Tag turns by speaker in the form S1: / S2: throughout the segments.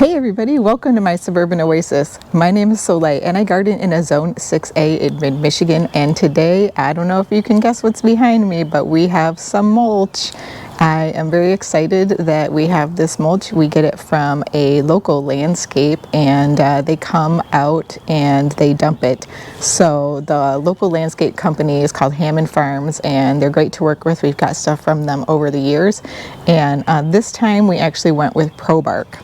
S1: Hey everybody, welcome to my Suburban Oasis. My name is Soleil and I garden in a Zone 6A in mid-Michigan, and today, I don't know if you can guess what's behind me, but we have some mulch. I am very excited that we have this mulch. We get it from a local landscape and they come out and they dump it. So the local landscape company is called Hammond Farms and they're great to work with. We've got stuff from them over the years, and this time we actually went with Pro Bark.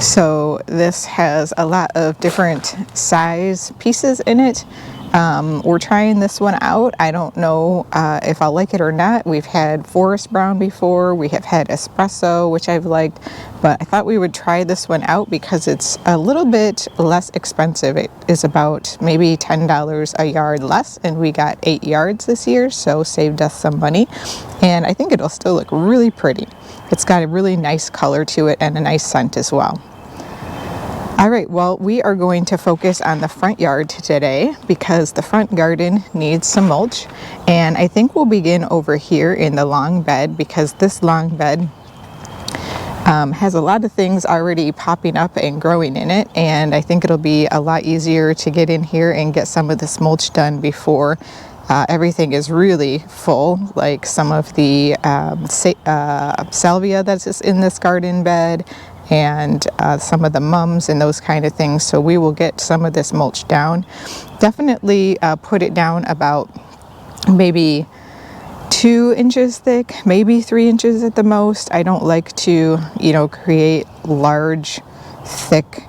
S1: So this has a lot of different size pieces in it. We're trying this one out. I don't know if I'll like it or not. We've had Forest Brown before. We have had Espresso, which I've liked, but I thought we would try this one out because it's a little bit less expensive. It is about maybe $10 a yard less, and we got 8 yards this year, so saved us some money. And I think it'll still look really pretty. It's got a really nice color to it and a nice scent as well. All right, well, we are going to focus on the front yard today because the front garden needs some mulch. And I think we'll begin over here in the long bed because this long bed has a lot of things already popping up and growing in it. And I think it'll be a lot easier to get in here and get some of this mulch done before everything is really full, like some of the salvia that's in this garden bed, and some of the mums and those kind of things. So we will get some of this mulch down. Definitely put it down about maybe 2 inches thick, maybe 3 inches at the most. I don't like to, create large, thick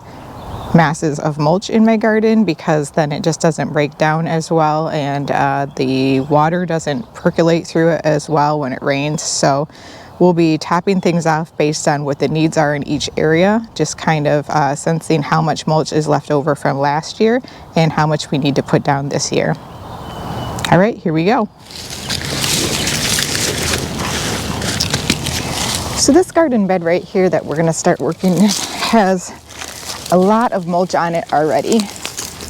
S1: masses of mulch in my garden because then it just doesn't break down as well, and the water doesn't percolate through it as well when it rains. So we'll be topping things off based on what the needs are in each area, just kind of sensing how much mulch is left over from last year and how much we need to put down this year. All right, here we go. So this garden bed right here that we're going to start working with has a lot of mulch on it already,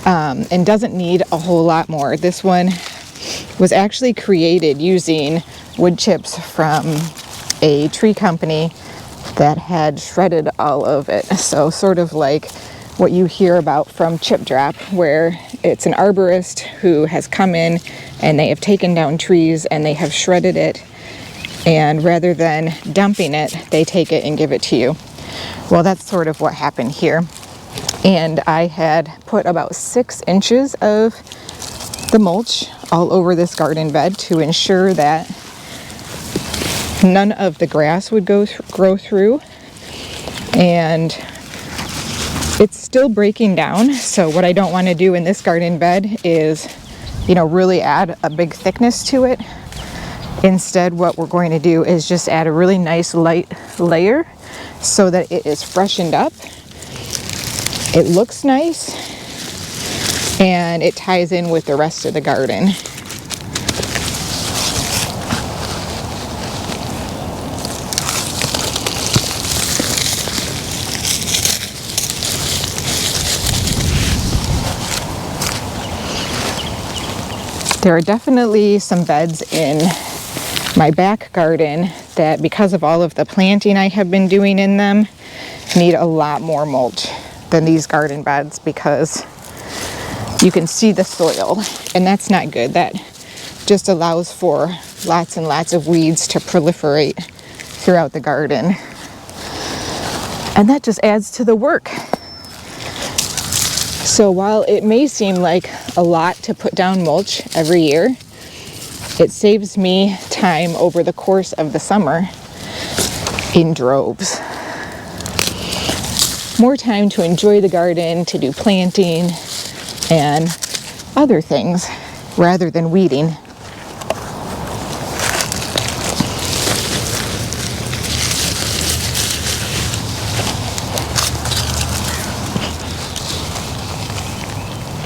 S1: and doesn't need a whole lot more. This one was actually created using wood chips from a tree company that had shredded all of it. So sort of like what you hear about from Chip Drop, where it's an arborist who has come in and they have taken down trees and they have shredded it, and rather than dumping it, they take it and give it to you. Well, that's sort of what happened here. And I had put about 6 inches of the mulch all over this garden bed to ensure that none of the grass would grow through, and it's still breaking down. So what I don't want to do in this garden bed is, really add a big thickness to it. Instead, what we're going to do is just add a really nice light layer so that it is freshened up. It looks nice and it ties in with the rest of the garden. There are definitely some beds in my back garden that, because of all of the planting I have been doing in them, need a lot more mulch than these garden beds because you can see the soil, and that's not good. That just allows for lots and lots of weeds to proliferate throughout the garden, and that just adds to the work. So while it may seem like a lot to put down mulch every year, it saves me time over the course of the summer in droves. More time to enjoy the garden, to do planting and other things rather than weeding.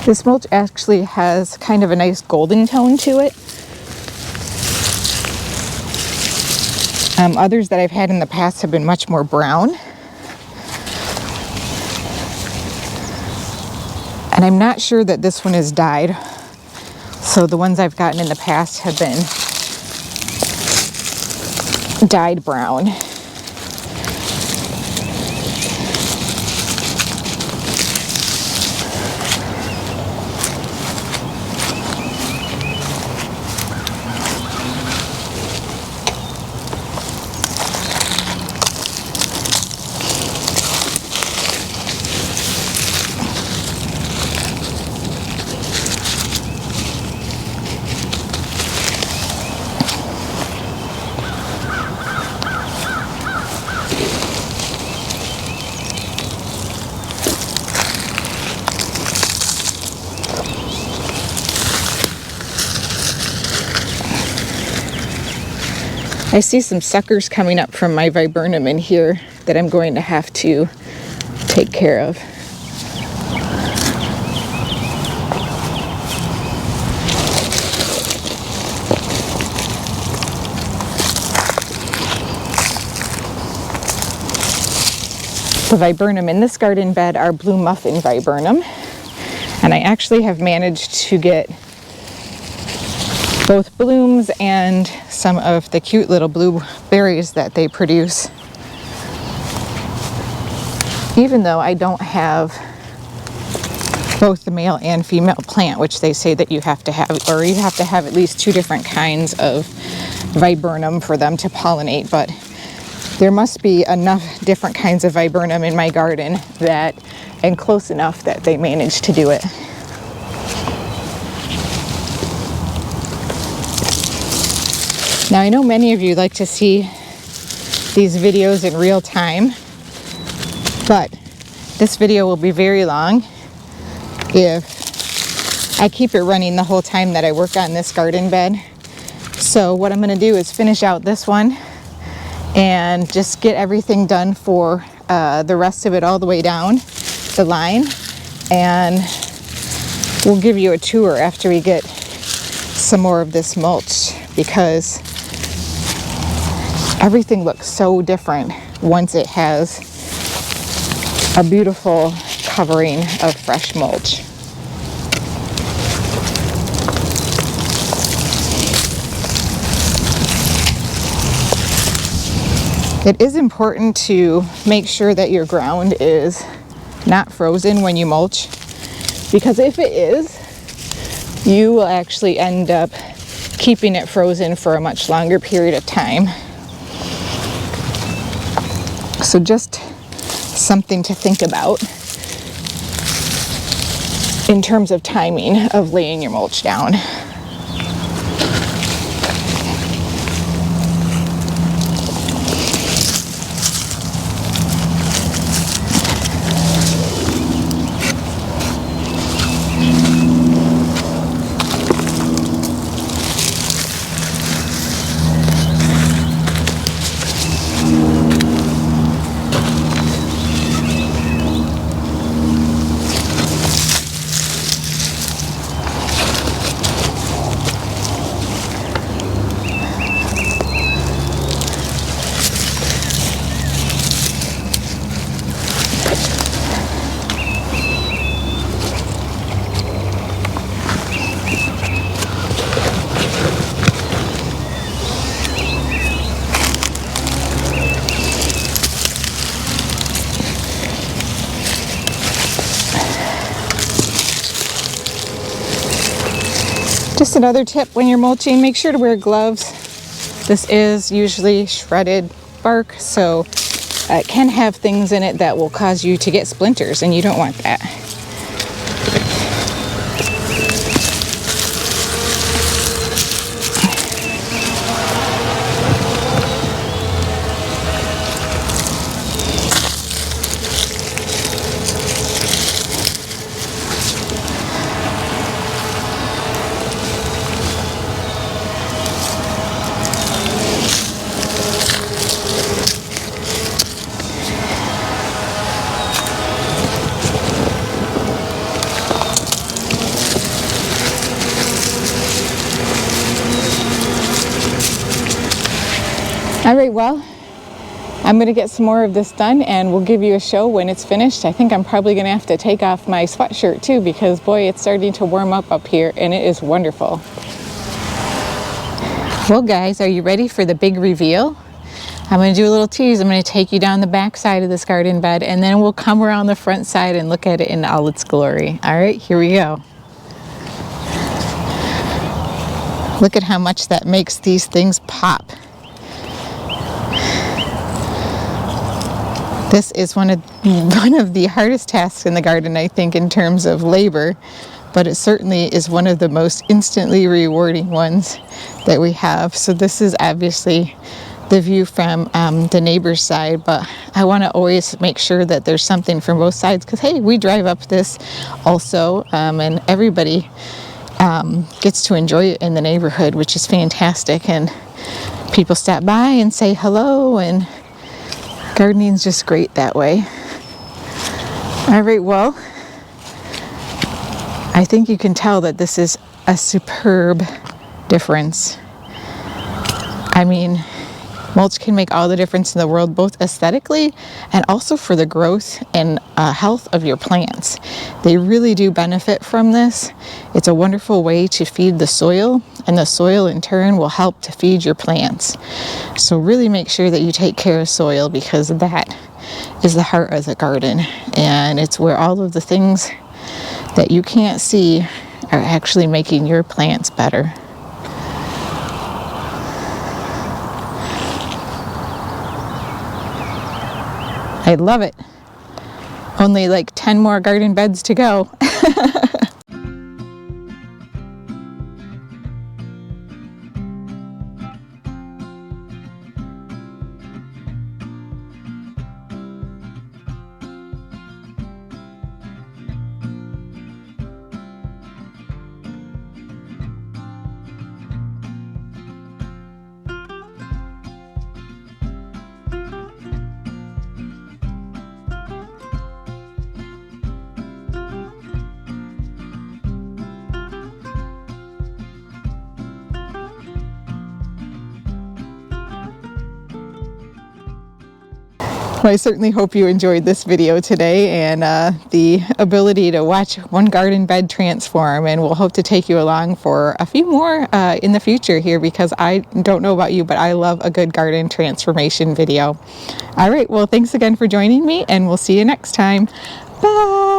S1: This mulch actually has kind of a nice golden tone to it. Others that I've had in the past have been much more brown. And I'm not sure that this one is dyed. So the ones I've gotten in the past have been dyed brown. I see some suckers coming up from my viburnum in here that I'm going to have to take care of. The viburnum in this garden bed are blue muffin viburnum, and I actually have managed to get both blooms and some of the cute little blue berries that they produce, even though I don't have both the male and female plant, which they say that you have to have, or you have to have at least 2 different kinds of viburnum for them to pollinate. But there must be enough different kinds of viburnum in my garden that, and close enough that they manage to do it. Now I know many of you like to see these videos in real time, but this video will be very long if I keep it running the whole time that I work on this garden bed. So what I'm going to do is finish out this one and just get everything done for the rest of it all the way down the line, and we'll give you a tour after we get some more of this mulch, because everything looks so different once it has a beautiful covering of fresh mulch. It is important to make sure that your ground is not frozen when you mulch, because if it is, you will actually end up keeping it frozen for a much longer period of time. So just something to think about in terms of timing of laying your mulch down. Just another tip when you're mulching, make sure to wear gloves. This is usually shredded bark, so it can have things in it that will cause you to get splinters, and you don't want that. All right, well, I'm gonna get some more of this done and we'll give you a show when it's finished. I think I'm probably gonna have to take off my sweatshirt too, because boy, it's starting to warm up here and it is wonderful. Well guys, are you ready for the big reveal? I'm gonna do a little tease. I'm gonna take you down the back side of this garden bed, and then we'll come around the front side and look at it in all its glory. All right, here we go. Look at how much that makes these things pop. This is one of the hardest tasks in the garden, I think, in terms of labor, but it certainly is one of the most instantly rewarding ones that we have. So this is obviously the view from the neighbor's side, but I want to always make sure that there's something from both sides, because hey, we drive up this also, and everybody gets to enjoy it in the neighborhood, which is fantastic. And people stop by and say hello, and gardening's just great that way. All right, well, I think you can tell that this is a superb difference. I mean, mulch can make all the difference in the world, both aesthetically and also for the growth and health of your plants. They really do benefit from this. It's a wonderful way to feed the soil, and the soil in turn will help to feed your plants. So really make sure that you take care of soil, because that is the heart of the garden, and it's where all of the things that you can't see are actually making your plants better. I love it. Only like 10 more garden beds to go. Well, I certainly hope you enjoyed this video today, and the ability to watch one garden bed transform, and we'll hope to take you along for a few more in the future here, because I don't know about you, but I love a good garden transformation video. All right, well, thanks again for joining me, and we'll see you next time. Bye!